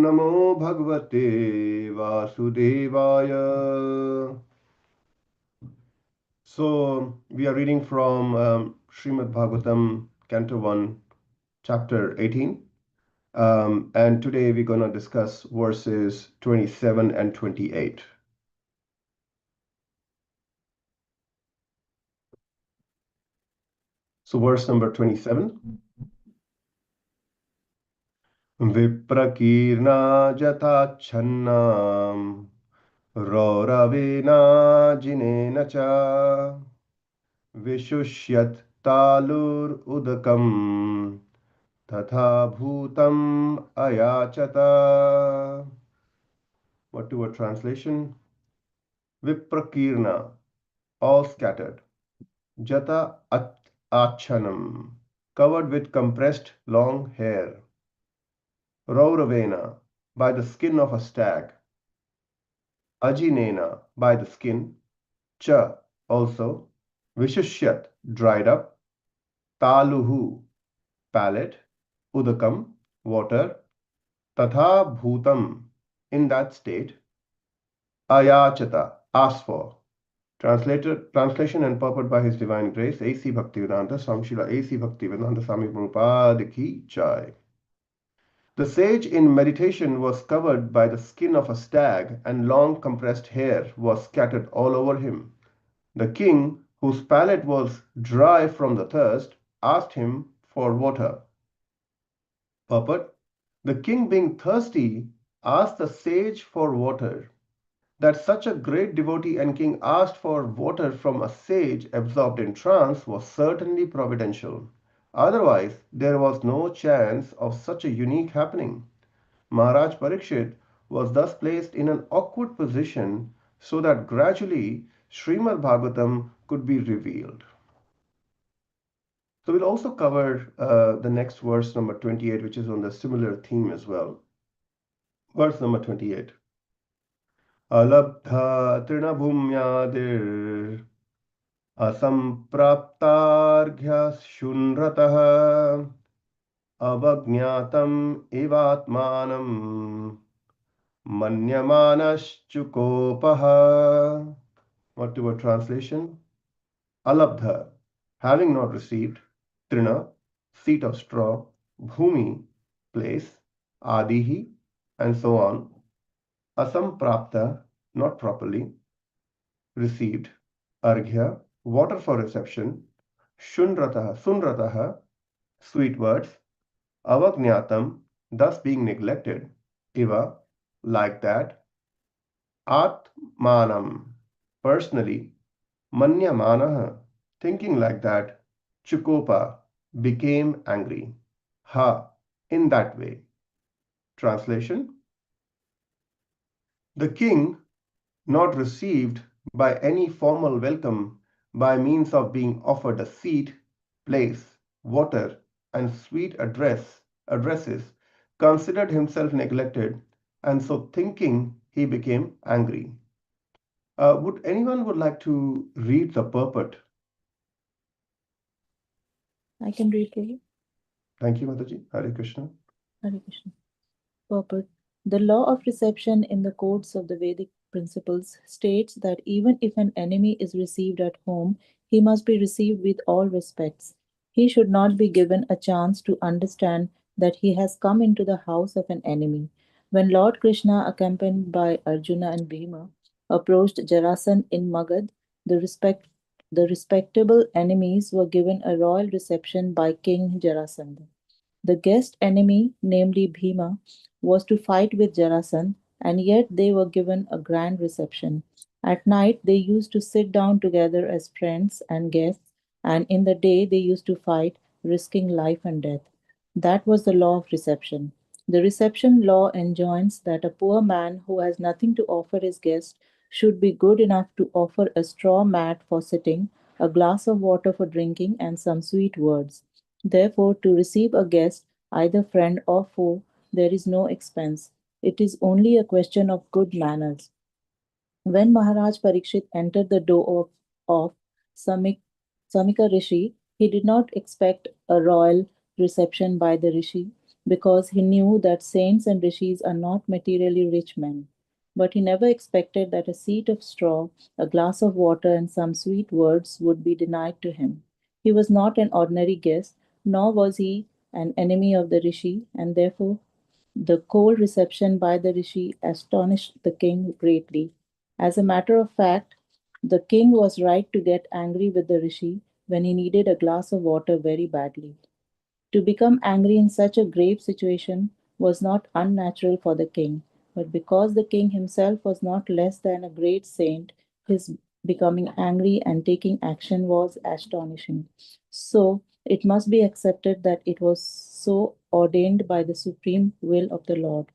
Namo Bhagavate Vasudevaya. So, we are reading from Srīmad Bhāgavatam, Canto 1, Chapter 18. And today we're going to discuss verses 27 and 28. So, verse number 27. Viprakirna jata channam Rauravena jinena cha Vishushyat talur udakam Tatha bhutam ayachata. What translation? Viprakirna, all scattered. Jata achanam, covered with compressed long hair. Rauravena, by the skin of a stag. Ajinena, by the skin. Cha, also. Vishushyat, dried up. Taluhu, palate. Udakam, water. Tatha bhutam, in that state. Ayachata, asked for. Translation and purport by His Divine Grace, A.C. Bhaktivedanta Swami Srila A.C. Bhaktivedanta Swami Prabhupada Ki Jai. The sage in meditation was covered by the skin of a stag, and long compressed hair was scattered all over him. The king, whose palate was dry from the thirst, asked him for water. Purport: the king, being thirsty, asked the sage for water. That such a great devotee and king asked for water from a sage absorbed in trance was certainly providential. Otherwise, there was no chance of such a unique happening. Mahārāja Parīkṣit was thus placed in an awkward position so that gradually Srīmad Bhāgavatam could be revealed. So we'll also cover the next verse, number 28, which is on the similar theme as well. Verse number 28. Alabdha trinabhumyadir asampraptarghya shunrataha avagnatam evatmanam manyamanaschukopaha. What translation? Alabdha, having not received. Trina, seat of straw. Bhumi, place. Adihi, and so on. Asamprapta, not properly. Received. Arghya, water for reception. Sunrataha, sweet words. Avagnatam, thus being neglected. Iva, like that. Atmanam, personally. Manyamanaha, thinking like that. Chukopa, became angry. Ha, in that way. Translation: the king, not received by any formal welcome by means of being offered a seat, place, water, and sweet addresses, considered himself neglected, and so thinking he became angry. Would anyone like to read the purport? I can read for you. Thank you, Mataji. Hare Krishna. Hare Krishna. Purport. The law of reception in the codes of the Vedic principles states that even if an enemy is received at home, he must be received with all respects. He should not be given a chance to understand that he has come into the house of an enemy. When Lord Krishna, accompanied by Arjuna and Bhima, approached Jarasandha in Magad, the respectable enemies were given a royal reception by King Jarasandha. The guest enemy, namely Bhima, was to fight with Jarasandha, and yet they were given a grand reception. At night they used to sit down together as friends and guests, and in the day they used to fight, risking life and death. That was the law of reception. The reception law enjoins that a poor man who has nothing to offer his guest should be good enough to offer a straw mat for sitting, a glass of water for drinking, and some sweet words. Therefore, to receive a guest, either friend or foe, there is no expense. It is only a question of good manners. When Maharaj Parīkṣit entered the door of Samika Rishi, he did not expect a royal reception by the Rishi. because he knew that saints and rishis are not materially rich men. But he never expected that a seat of straw, a glass of water, and some sweet words would be denied to him. He was not an ordinary guest, nor was he an enemy of the rishi, and therefore the cold reception by the rishi astonished the king greatly. As a matter of fact, the king was right to get angry with the rishi when he needed a glass of water very badly. To become angry in such a grave situation was not unnatural for the king, but because the king himself was not less than a great saint, his becoming angry and taking action was astonishing. So it must be accepted that it was so ordained by the supreme will of the Lord.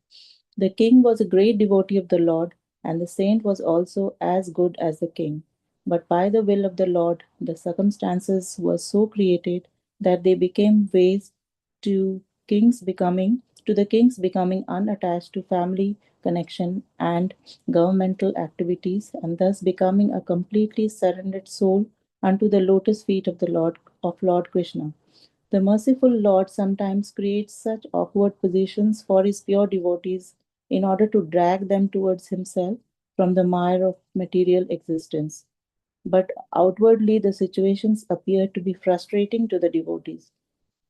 The king was a great devotee of the Lord, and the saint was also as good as the king. But by the will of the Lord, the circumstances were so created that they became ways to the king's becoming unattached to family connection and governmental activities, and thus becoming a completely surrendered soul unto the lotus feet of Lord Krishna. The merciful Lord sometimes creates such awkward positions for his pure devotees in order to drag them towards himself from the mire of material existence. But outwardly, the situations appear to be frustrating to the devotees.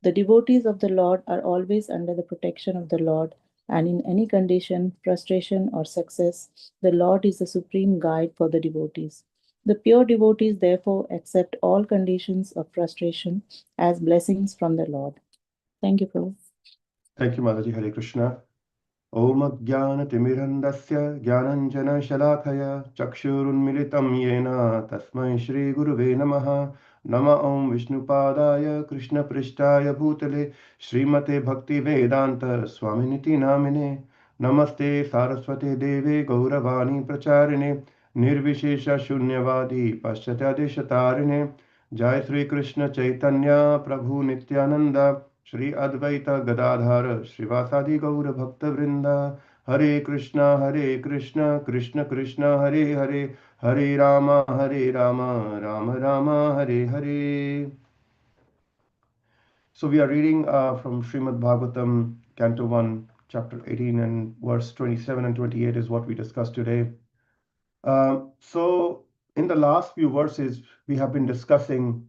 The devotees of the Lord are always under the protection of the Lord, and in any condition, frustration, or success, the Lord is the supreme guide for the devotees. The pure devotees therefore accept all conditions of frustration as blessings from the Lord. Thank you, Prabhu. Thank you, Mataji. Hare Krishna. Om Jnana-timirandasya Jnananjana-shalakaya Chakshurunmilitam Yena Tasmai Shri Guruve Namaha. Nama Om Vishnupadaya Krishna Prishtaya Bhutale Srimate Bhakti Vedanta Swaminiti Namine. Namaste Saraswate Deve Gauravani Pracharine Nirvishesha Shunyavadi Paschatadeshatarine. Jai Sri Krishna Chaitanya Prabhu Nityananda Shri Advaita Gadadhara Srivasadi Gaura Bhakta Vrinda. Hare Krishna Krishna Krishna Hare Hare Hare Rama Rama Rama Hare Hare. So we are reading from Srimad Bhagavatam, Canto 1, chapter 18 and verse 27 and 28 is what we discussed today. So in the last few verses, we have been discussing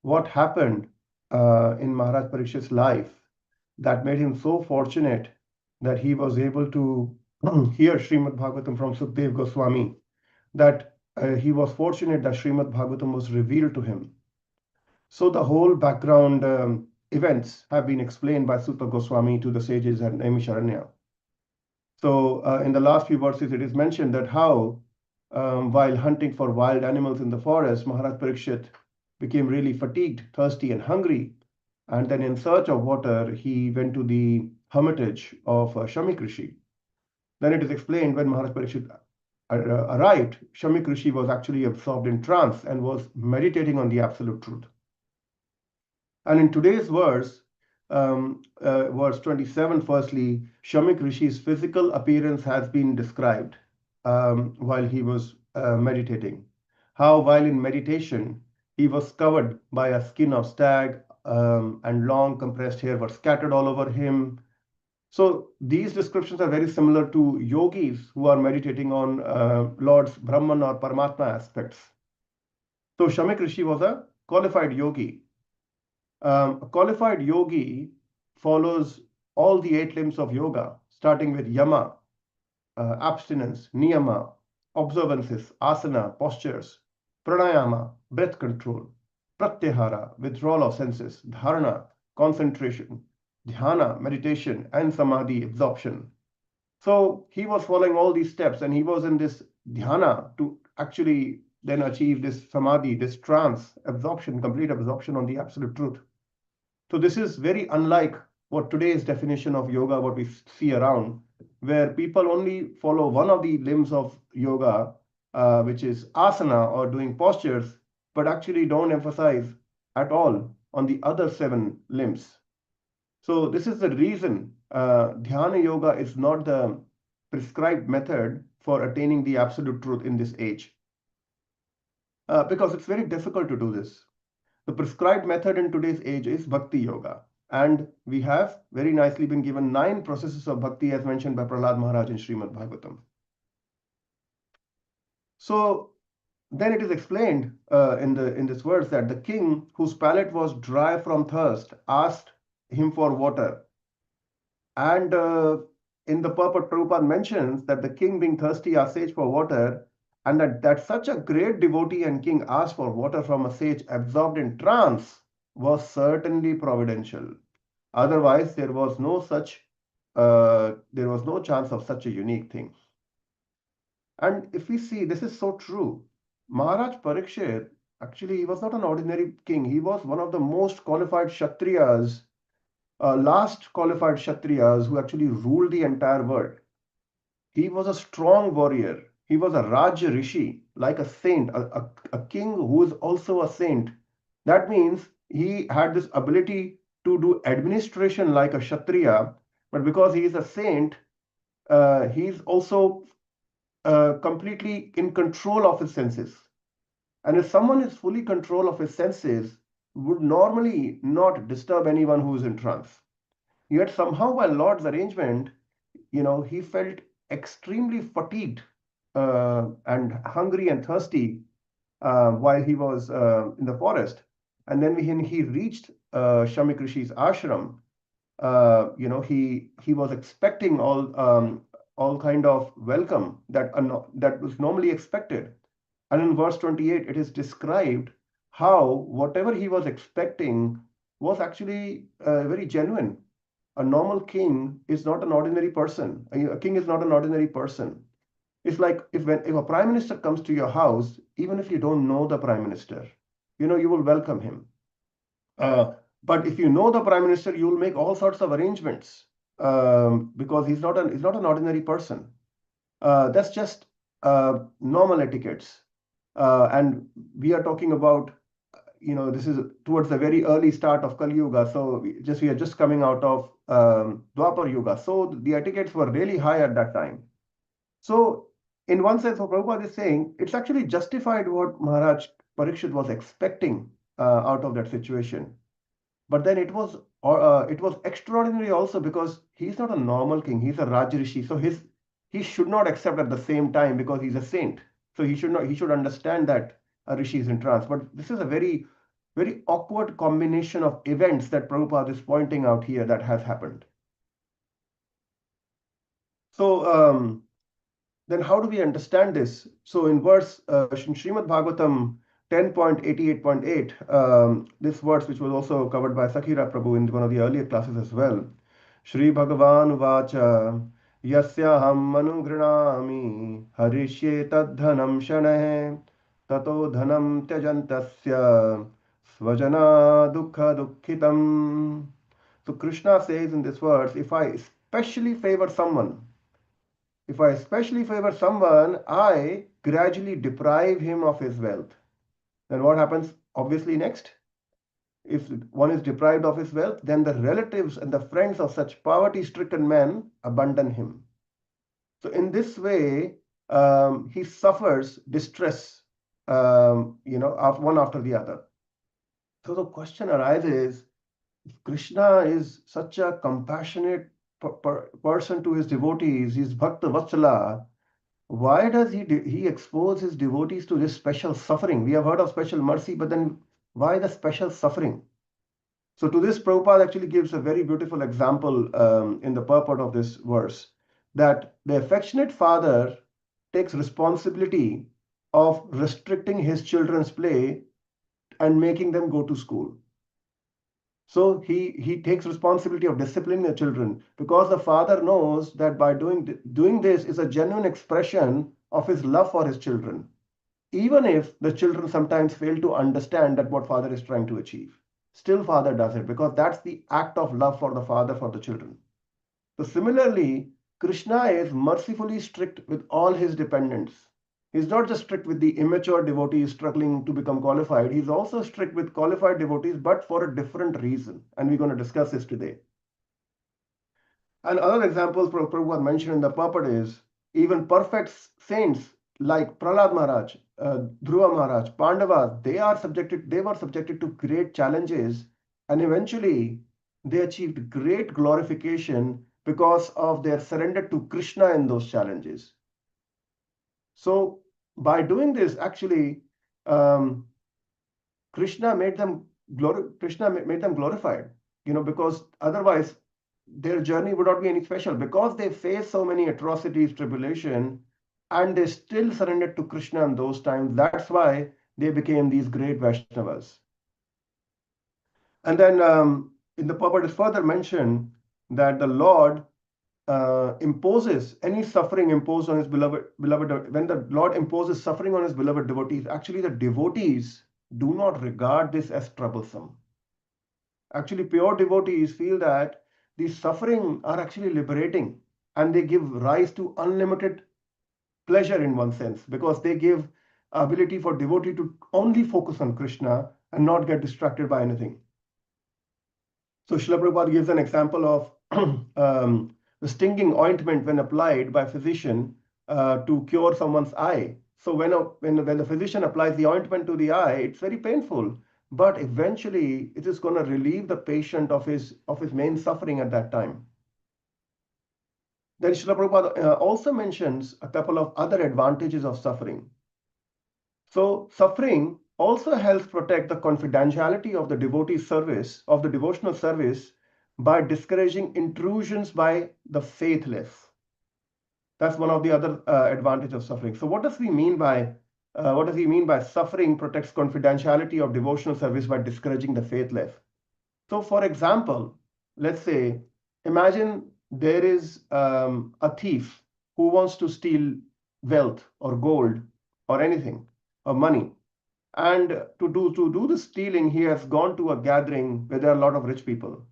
what happened in Maharaj Parīkṣit's life that made him so fortunate that he was able to hear Srimad Bhagavatam from Sukdev Goswami, that he was fortunate that Srimad Bhagavatam was revealed to him. So the whole background events have been explained by Sutta Goswami to the sages and Naimisharanya. So in the last few verses, it is mentioned that how while hunting for wild animals in the forest, Maharaj Parīkṣit became really fatigued, thirsty, and hungry. And then in search of water, he went to the hermitage of Shamik Rishi. Then it is explained when Maharaj Parīkṣit arrived, Shamik Rishi was actually absorbed in trance and was meditating on the absolute truth. And in today's verse, verse 27, firstly, Shamik Rishi's physical appearance has been described while he was meditating. How while in meditation, he was covered by a skin of stag and long compressed hair were scattered all over him. So these descriptions are very similar to yogis who are meditating on Lord's Brahman or Paramatma aspects. So Shamik Rishi was a qualified yogi. A qualified yogi follows all the 8 limbs of yoga, starting with yama, abstinence, niyama, observances, asana, postures, pranayama, breath control, pratyahara, withdrawal of senses, dharana, concentration, dhyana, meditation, and samadhi, absorption. So he was following all these steps and he was in this dhyana to actually then achieve this samadhi, this trance, absorption, complete absorption on the absolute truth. So this is very unlike what today's definition of yoga, what we see around, where people only follow one of the limbs of yoga, which is asana or doing postures, but actually don't emphasize at all on the other 7 limbs. So this is the reason dhyana yoga is not the prescribed method for attaining the absolute truth in this age. Because it's very difficult to do this. The prescribed method in today's age is bhakti yoga. And we have very nicely been given 9 processes of bhakti as mentioned by Prahlad Mahārāja in Srīmad Bhāgavatam. So then it is explained in this verse that the king whose palate was dry from thirst asked him for water. And in the purport, Prabhupada mentions that the king being thirsty asked sage for water, and that such a great devotee and king asked for water from a sage absorbed in trance was certainly providential. Otherwise, there was no chance of such a unique thing. And if we see, this is so true. Maharaj Parīkṣit, actually, he was not an ordinary king. He was one of the most qualified Kshatriyas, last qualified Kshatriyas who actually ruled the entire world. He was a strong warrior. He was a Raj Rishi, like a saint, a king who is also a saint. That means he had this ability to do administration like a Kshatriya, but because he is a saint, he's also completely in control of his senses. And if someone is fully control of his senses, would normally not disturb anyone who is in trance. Yet somehow by Lord's arrangement, he felt extremely fatigued and hungry and thirsty while he was in the forest. And then when he reached Shamik Rishi's ashram, he was expecting all kind of welcome that was normally expected. And in verse 28, it is described how whatever he was expecting was actually very genuine. A normal king is not an ordinary person. A king is not an ordinary person. It's like if a prime minister comes to your house, even if you don't know the prime minister, you will welcome him. But if you know the prime minister, you will make all sorts of arrangements because he's not an ordinary person. That's just normal etiquettes. And we are talking about, this is towards the very early start of Kali Yuga. So we are just coming out of Dwapar Yuga. So the etiquettes were really high at that time. So in one sense, what Prabhupada is saying, it's actually justified what Maharaj Parīkṣit was expecting out of that situation. But then it was extraordinary also because he's not a normal king. He's a Rajrishi. So he should not accept at the same time because he's a saint. So he should understand that a rishi is in trance. But this is a very, very awkward combination of events that Prabhupada is pointing out here that has happened. So then how do we understand this? So in verse Srīmad Bhāgavatam 10.88.8, this verse which was also covered by Sakhira Prabhu in one of the earlier classes as well. Shri Bhagavan Vacha Yasyaham Manugrinami Harishye Tadhanam Shanah Tato Dhanam Tyajantasya Svajana Dukha Dukhitam. So Krishna says in this verse, if I especially favor someone, I gradually deprive him of his wealth. Then what happens obviously next? If one is deprived of his wealth, then the relatives and the friends of such poverty-stricken men abandon him. So in this way, he suffers distress, one after the other. So the question arises, if Krishna is such a compassionate person to his devotees, he's Bhakta Vatsala, why does he expose his devotees to this special suffering? We have heard of special mercy, but then why the special suffering? So to this, Prabhupada actually gives a very beautiful example in the purport of this verse, that the affectionate father takes responsibility of restricting his children's play and making them go to school. So he takes responsibility of disciplining the children because the father knows that by doing this is a genuine expression of his love for his children, even if the children sometimes fail to understand that what father is trying to achieve. Still father does it because that's the act of love for the father for the children. So similarly, Krishna is mercifully strict with all his dependents. He's not just strict with the immature devotees struggling to become qualified. He's also strict with qualified devotees, but for a different reason. And we're going to discuss this today. And other examples Prabhupada mentioned in the purport is even perfect saints like Prahlad Maharaj, Dhruva Maharaj, Pandavas, they were subjected to great challenges. And eventually, they achieved great glorification because of their surrender to Krishna in those challenges. So by doing this, actually, um, Krishna made them glorified, because otherwise their journey would not be any special, because they faced so many atrocities, tribulation, and they still surrendered to Krishna in those times. That's why they became these great Vaishnavas. And then in the purport is further mentioned that the Lord imposes any suffering imposed on his beloved, when the Lord imposes suffering on his beloved devotees, actually the devotees do not regard this as troublesome. Actually, pure devotees feel that these suffering are actually liberating, and they give rise to unlimited pleasure in one sense, because they give ability for devotee to only focus on Krishna and not get distracted by anything. So Srila Prabhupada gives an example of the stinging ointment when applied by physician to cure someone's eye. So when the physician applies the ointment to the eye, it's very painful, but eventually it is going to relieve the patient of his main suffering at that time. Then Srila Prabhupada also mentions a couple of other advantages of suffering. So suffering also helps protect the confidentiality of the devotee service, of the devotional service, by discouraging intrusions by the faithless. That's one of the other advantages of suffering. So what does he mean by suffering protects confidentiality of devotional service by discouraging the faithless? So for example, let's say, imagine there is a thief who wants to steal wealth or gold or anything or money. And to do the stealing, he has gone to a gathering where there are a lot of rich people.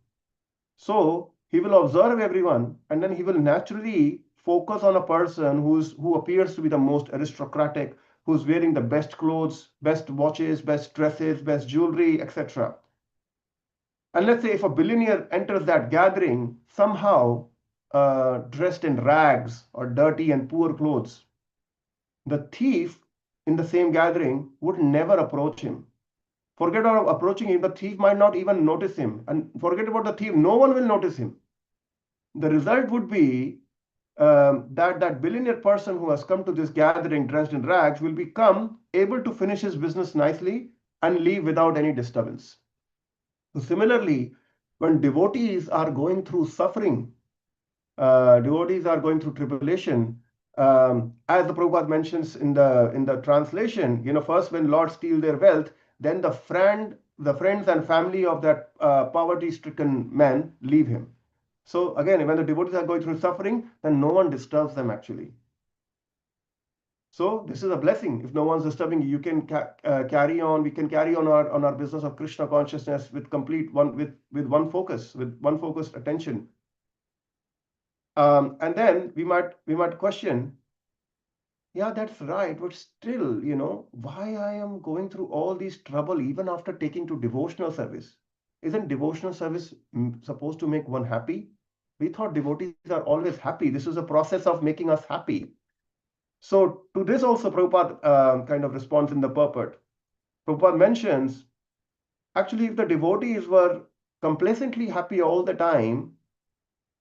So he will observe everyone, and then he will naturally focus on a person who appears to be the most aristocratic, who's wearing the best clothes, best watches, best dresses, best jewelry, etc. And let's say if a billionaire enters that gathering somehow dressed in rags or dirty and poor clothes, the thief in the same gathering would never approach him. Forget about approaching him, the thief might not even notice him. And forget about the thief, no one will notice him. The result would be that billionaire person who has come to this gathering dressed in rags will become able to finish his business nicely and leave without any disturbance. So similarly, when devotees are going through suffering, devotees are going through tribulation, as the Prabhupada mentions in the translation, first when Lord steal their wealth, then the friends and family of that poverty-stricken man leave him. So again, when the devotees are going through suffering, then no one disturbs them actually. So this is a blessing. If no one's disturbing you, you can carry on. We can carry on our business of Krishna consciousness with one focused attention. And then we might question, yeah, that's right, but still, why I am going through all these trouble even after taking to devotional service? Isn't devotional service supposed to make one happy? We thought devotees are always happy. This is a process of making us happy. So to this also Prabhupada kind of responds in the purport. Prabhupada mentions, actually, if the devotees were complacently happy all the time,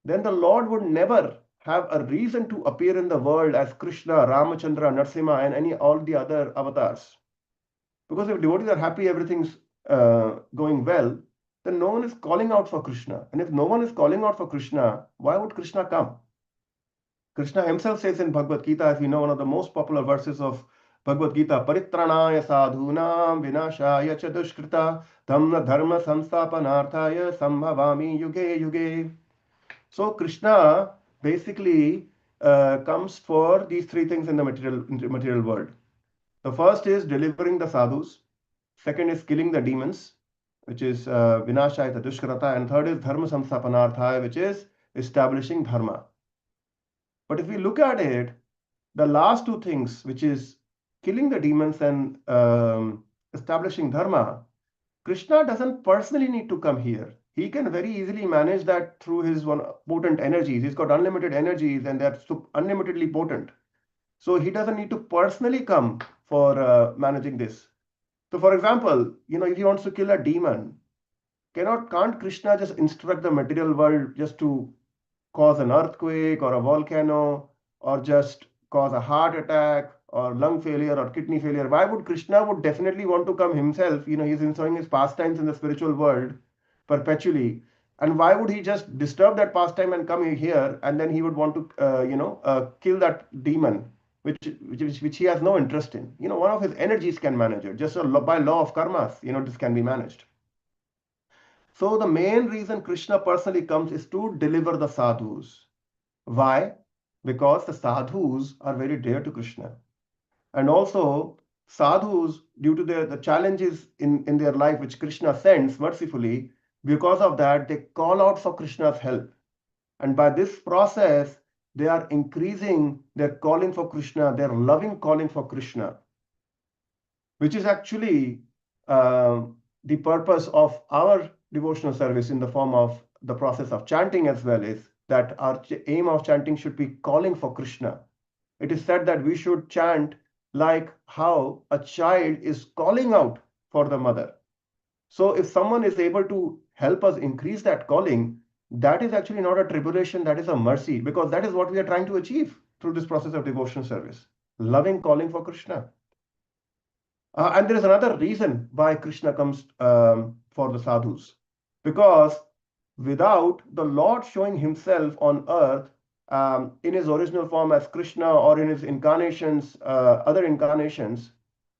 then the Lord would never have a reason to appear in the world as Krishna, Ramachandra, Narasimha, and all the other avatars. Because if devotees are happy, everything's going well, then no one is calling out for Krishna. And if no one is calling out for Krishna, why would Krishna come? Krishna himself says in Bhagavad Gita, as we know, one of the most popular verses of Bhagavad Gita, Paritranaya sadhunam vinashaya cha dushkrita dhamma dharma samstapanarthaya sambhavami yuge yuge. So Krishna basically comes for these three things in the material world. The first is delivering the sadhus. Second is killing the demons, which is vinashaya dushkrata, and third is dharma samstapanarthaya, which is establishing dharma. But if we look at it, the last two things, which is killing the demons and establishing dharma, Krishna doesn't personally need to come here. He can very easily manage that through his potent energies. He's got unlimited energies and they're unlimitedly potent. So he doesn't need to personally come for managing this. So for example, if he wants to kill a demon, can't Krishna just instruct the material world just to cause an earthquake or a volcano or just cause a heart attack or lung failure or kidney failure? Why would Krishna would definitely want to come himself? He's enjoying his pastimes in the spiritual world perpetually. And why would he just disturb that pastime and come here and then he would want to, kill that demon, which he has no interest in? One of his energies can manage it. Just by law of karmas, this can be managed. So the main reason Krishna personally comes is to deliver the sadhus. Why? Because the sadhus are very dear to Krishna. And also, sadhus, due to the challenges in their life which Krishna sends mercifully, because of that, they call out for Krishna's help. And by this process, they are increasing their calling for Krishna, their loving calling for Krishna, which is actually the purpose of our devotional service in the form of the process of chanting as well, is that our aim of chanting should be calling for Krishna. It is said that we should chant like how a child is calling out for the mother. So if someone is able to help us increase that calling, that is actually not a tribulation, that is a mercy, because that is what we are trying to achieve through this process of devotional service, loving calling for Krishna. And there is another reason why Krishna comes for the sadhus, because without the Lord showing himself on earth in his original form as Krishna or in his incarnations, other incarnations,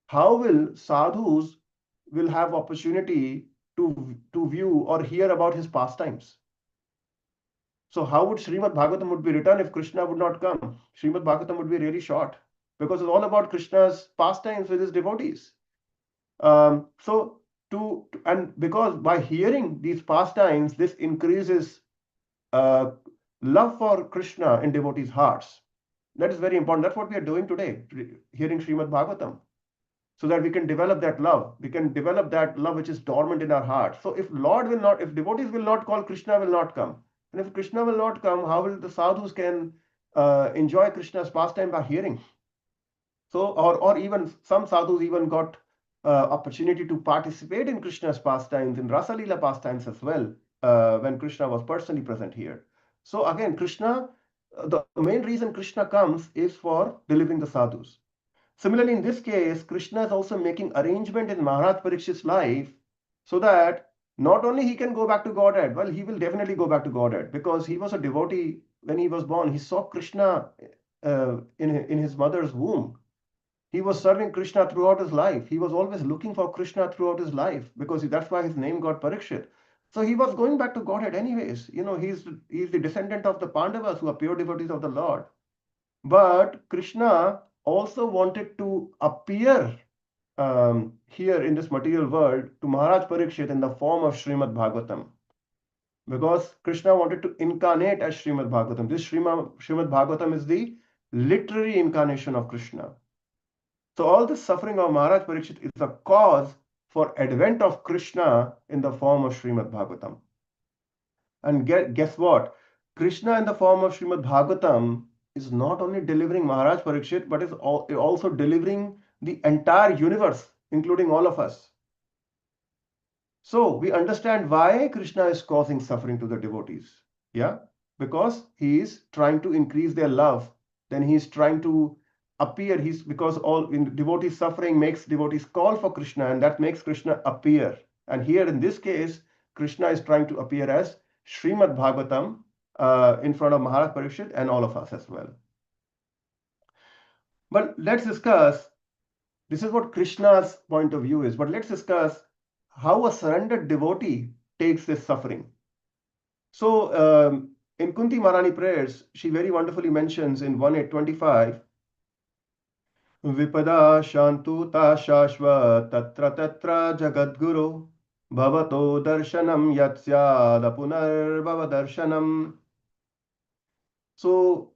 how will sadhus will have opportunity to view or hear about his pastimes? So how would Srīmad Bhāgavatam would be written if Krishna would not come? Srīmad Bhāgavatam would be really short because it's all about Krishna's pastimes with his devotees. And because by hearing these pastimes, this increases love for Krishna in devotees' hearts. That is very important. That's what we are doing today, hearing Srīmad Bhāgavatam, so that we can develop that love. We can develop that love which is dormant in our heart. So if devotees will not call, Krishna will not come. And if Krishna will not come, how will the sadhus can enjoy Krishna's pastime by hearing? So, or even some sadhus even got opportunity to participate in Krishna's pastimes, in Rasa Leela pastimes as well, when Krishna was personally present here. So again, the main reason Krishna comes is for delivering the sadhus. Similarly, in this case, Krishna is also making arrangement in Mahārāja Parīkṣit's life so that not only he can go back to Godhead, well, he will definitely go back to Godhead because he was a devotee when he was born. He saw Krishna in his mother's womb. He was serving Krishna throughout his life. He was always looking for Krishna throughout his life because that's why his name got Parīkṣit. So he was going back to Godhead anyways. He's the descendant of the Pandavas who are pure devotees of the Lord. But Krishna also wanted to appear here in this material world to Mahārāja Parīkṣit in the form of Srīmad Bhāgavatam, because Krishna wanted to incarnate as Srīmad Bhāgavatam. This Srīmad Bhāgavatam is the literary incarnation of Krishna. So all this suffering of Mahārāja Parīkṣit is a cause for advent of Krishna in the form of Srīmad Bhāgavatam. And guess what? Krishna in the form of Srīmad Bhāgavatam is not only delivering Mahārāja Parīkṣit, but is also delivering the entire universe, including all of us. So we understand why Krishna is causing suffering to the devotees. Yeah, because he is trying to increase their love. Then he is trying to appear. Because all in devotees suffering makes devotees call for Krishna, and that makes Krishna appear. And here in this case, Krishna is trying to appear as Srīmad Bhāgavatam in front of Mahārāja Parīkṣit and all of us as well. But let's discuss, this is what Krishna's point of view is, but let's discuss how a surrendered devotee takes this suffering. So in Kunti Maharani prayers, she very wonderfully mentions in 1.8.25, Vipada Shantuta Shashva Tatra Tatra Jagadguru Bhavato Darshanam Yatsyada Punarbhava Darshanam. So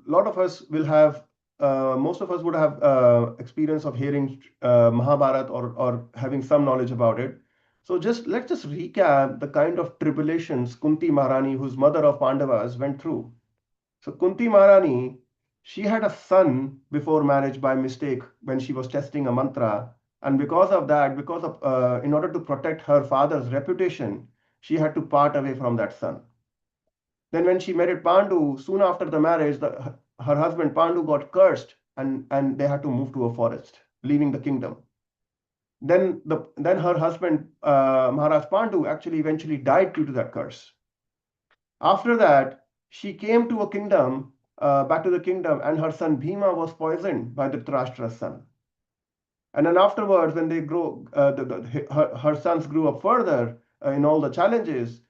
lot of us will have, most of us would have experience of hearing Mahabharata or having some knowledge about it. So let's just recap the kind of tribulations Kunti Maharani, whose mother of Pandavas, went through. So Kunti Maharani, she had a son before marriage by mistake when she was testing a mantra. And because of that, in order to protect her father's reputation, she had to part away from that son. Then when she married Pandu, soon after the marriage, her husband Pandu got cursed, and they had to move to a forest, leaving the kingdom. Then her husband Maharaj Pandu actually eventually died due to that curse. After that, she came to a kingdom, back to the kingdom, and her son Bhima was poisoned by the Dhritarashtra's son. And then afterwards, when they grow, her sons grew up further in all the challenges.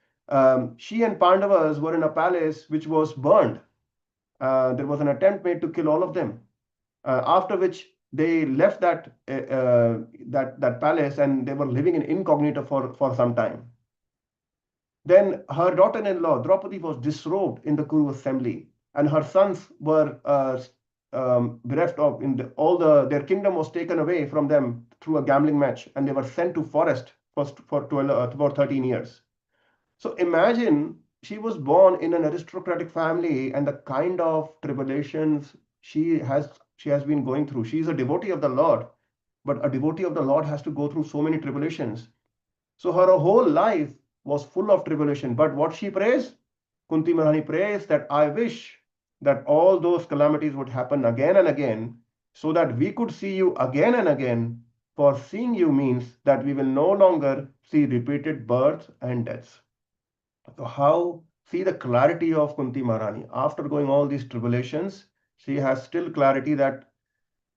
She and Pandavas were in a palace which was burned. There was an attempt made to kill all of them. After which they left that palace, and they were living in incognito for some time. Then her daughter-in-law Draupadi was disrobed in the Kuru assembly, and her sons were bereft of their kingdom was taken away from them through a gambling match, and they were sent to forest for 13 years. So imagine, she was born in an aristocratic family, and the kind of tribulations she has been going through. She is a devotee of the Lord, but a devotee of the Lord has to go through so many tribulations. So her whole life was full of tribulation. But what she prays? Kunti Maharani prays that I wish that all those calamities would happen again and again, so that we could see you again and again. For seeing you means that we will no longer see repeated births and deaths. So see the clarity of Kunti Maharani. After going all these tribulations, she has still clarity that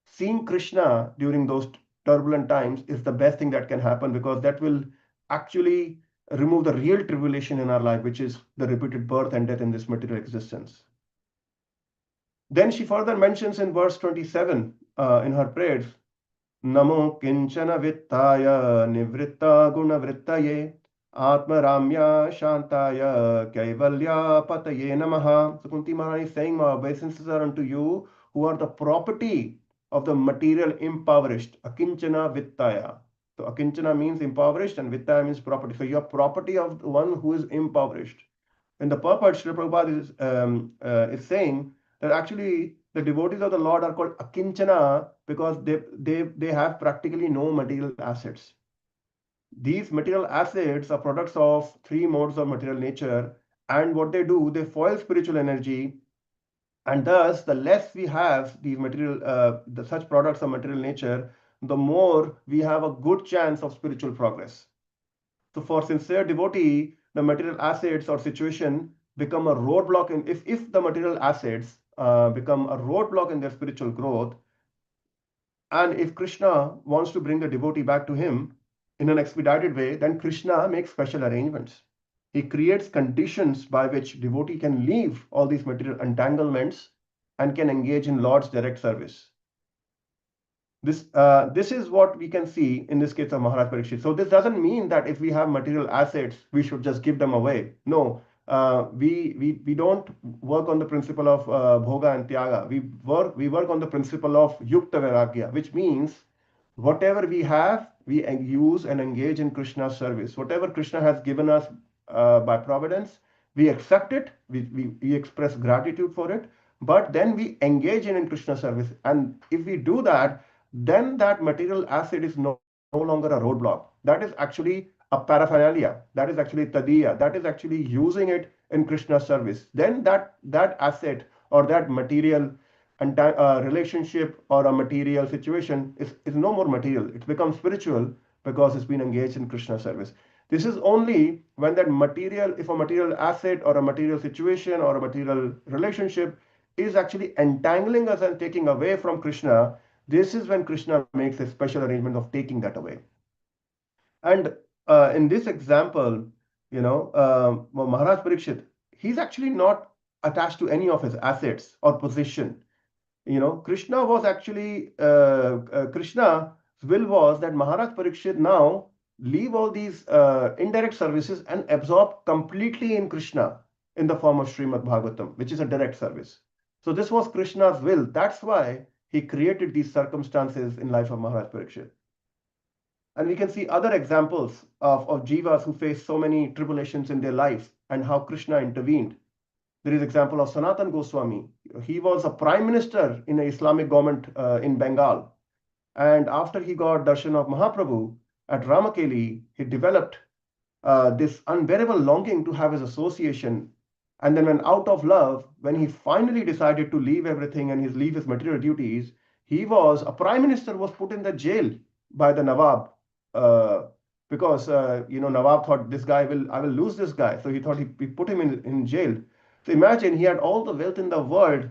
seeing Krishna during those turbulent times is the best thing that can happen, because that will actually remove the real tribulation in our life, which is the repeated birth and death in this material existence. Then she further mentions in verse 27 in her prayers, Namo kinchana vittaya nivritta gunavrittaye atmaramya shantaya kaivalya pataye namaha. So Kunti Maharani is saying, my obeisances are unto you who are the property of the material impoverished. Akinchana vittaya. So akinchana means impoverished, and vittaya means property. So you are property of the one who is impoverished. In the purport, Srila Prabhupada is saying that actually the devotees of the Lord are called akinchana because they have practically no material assets. These material assets are products of three modes of material nature, and what they do, they foil spiritual energy, and thus the less we have these such products of material nature, the more we have a good chance of spiritual progress. So for sincere devotee, the material assets or situation become a roadblock if the material assets become a roadblock in their spiritual growth, and if Krishna wants to bring the devotee back to him in an expedited way, then Krishna makes special arrangements. He creates conditions by which devotee can leave all these material entanglements and can engage in Lord's direct service. This is what we can see in this case of Maharaj Parīkṣit. So this doesn't mean that if we have material assets, we should just give them away. No, we don't work on the principle of bhoga and tyaga. We work on the principle of yukta vairagya, which means whatever we have, we use and engage in Krishna's service. Whatever Krishna has given us by providence, we accept it, we express gratitude for it, but then we engage in Krishna service. And if we do that, then that material asset is no longer a roadblock. That is actually a paraphernalia. That is actually tadiya. That is actually using it in Krishna's service. Then that asset or that material relationship or a material situation is no more material. It becomes spiritual because it's been engaged in Krishna service. This is only when that material, if a material asset or a material situation or a material relationship is actually entangling us and taking away from Krishna, this is when Krishna makes a special arrangement of taking that away. And in this example, Maharaj Parīkṣit, he's actually not attached to any of his assets or position. Krishna was actually, Krishna's will was that Maharaj Parīkṣit now leave all these indirect services and absorb completely in Krishna in the form of Srīmad Bhāgavatam, which is a direct service. So this was Krishna's will. That's why he created these circumstances in life of Maharaj Parīkṣit. And we can see other examples of jivas who face so many tribulations in their life and how Krishna intervened. There is example of Sanatan Goswami. He was a prime minister in the Islamic government in Bengal. And after he got darshan of Mahaprabhu at Ramakeli, he developed this unbearable longing to have his association. And then when out of love, when he finally decided to leave everything and leave his material duties, a prime minister was put in the jail by the Nawab, because Nawab thought I will lose this guy. So he thought he put him in jail. So imagine, he had all the wealth in the world,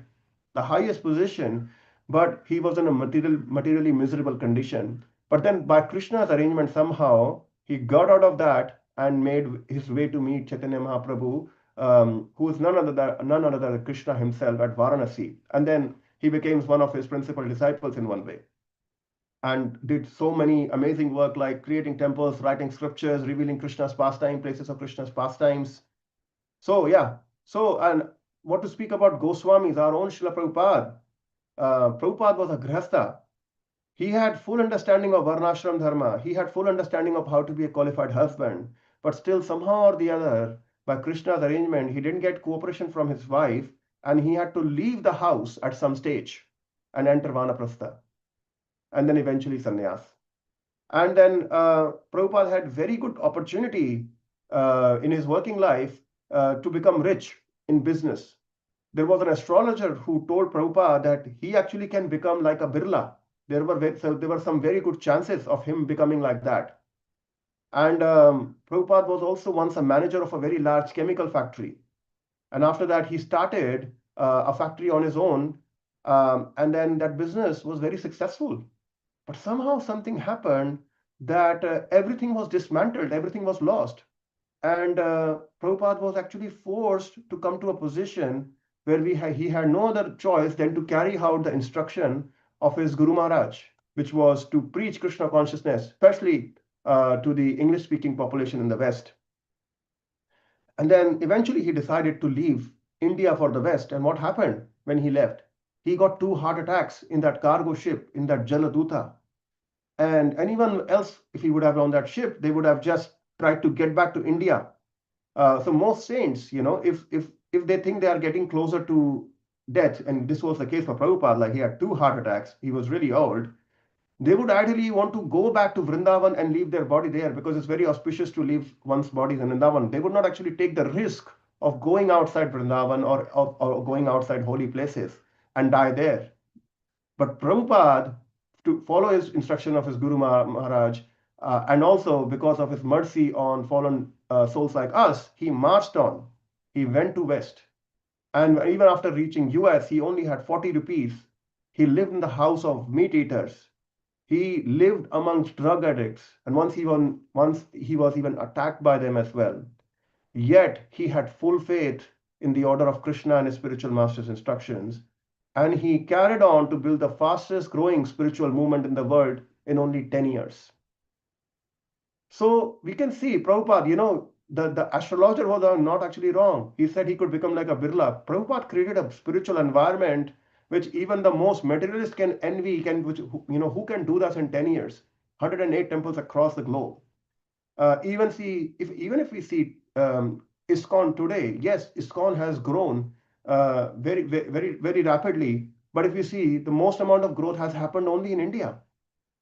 the highest position, but he was in a materially miserable condition. But then by Krishna's arrangement, somehow he got out of that and made his way to meet Chaitanya Mahaprabhu, who is none other than Krishna himself at Varanasi. And then he became one of his principal disciples in one way, and did so many amazing work like creating temples, writing scriptures, revealing Krishna's pastime, places of Krishna's pastimes. So yeah, and what to speak about Goswamis, our own Srila Prabhupada. Prabhupada was a grihastha. He had full understanding of varnashram dharma. He had full understanding of how to be a qualified husband. But still, somehow or the other, by Krishna's arrangement, he didn't get cooperation from his wife, and he had to leave the house at some stage and enter Vanaprastha, and then eventually sannyas. And then Prabhupada had very good opportunity in his working life to become rich in business. There was an astrologer who told Prabhupada that he actually can become like a Birla. There were some very good chances of him becoming like that. And Prabhupada was also once a manager of a very large chemical factory. And after that, he started a factory on his own. And then that business was very successful. But somehow something happened that everything was dismantled, everything was lost. And Prabhupada was actually forced to come to a position where he had no other choice than to carry out the instruction of his Guru Maharaj, which was to preach Krishna consciousness, especially to the English-speaking population in the West. And then eventually he decided to leave India for the West. And what happened when he left? He got 2 heart attacks in that cargo ship, in that Jaladuta. And anyone else, if he would have on that ship, they would have just tried to get back to India. So most saints, if they think they are getting closer to death, and this was the case for Prabhupada, like he had 2 heart attacks, he was really old, they would ideally want to go back to Vrindavan and leave their body there, because it's very auspicious to leave one's body in Vrindavan. They would not actually take the risk of going outside Vrindavan or going outside holy places and die there. But Prabhupada, to follow his instruction of his Guru Maharaj, and also because of his mercy on fallen souls like us, he marched on. He went to West. And even after reaching US, he only had 40 rupees. He lived in the house of meat eaters. He lived amongst drug addicts. And once he was even attacked by them as well. Yet he had full faith in the order of Krishna and his spiritual master's instructions. And he carried on to build the fastest growing spiritual movement in the world in only 10 years. So we can see Prabhupada, the astrologer was not actually wrong. He said he could become like a Birla. Prabhupada created a spiritual environment which even the most materialist can envy, who can do that in 10 years? 108 temples across the globe. Even if we see ISKCON today, yes, ISKCON has grown very, very, very rapidly. But if you see, the most amount of growth has happened only in India.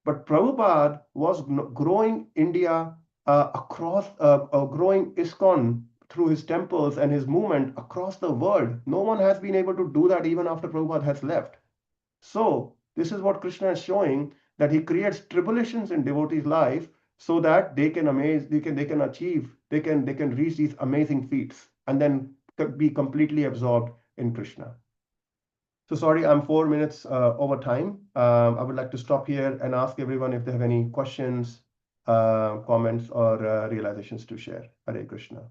But Prabhupada was growing India growing ISKCON through his temples and his movement across the world. No one has been able to do that even after Prabhupada has left. So this is what Krishna is showing, that he creates tribulations in devotees' life so that they can reach these amazing feats and then be completely absorbed in Krishna. So sorry, I'm 4 minutes over time. I would like to stop here and ask everyone if they have any questions, comments, or realizations to share. Hare Krishna.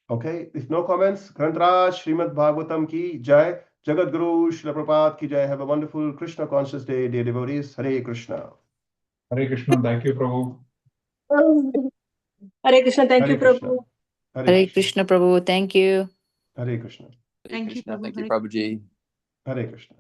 Okay, if no comments, Grantraj, srimadbhagavatam ki jai, Jagat Guru, Srila Prabhupada ki jai. Have a wonderful Krishna conscious day, dear devotees. Hare Krishna. Hare Krishna. Thank you, Prabhu. Hare Krishna. Thank you, Prabhu. Hare Krishna, Prabhu. Thank you. Hare Krishna. Thank you, Prabhu. Thank you, Prabhuji. Hare Krishna.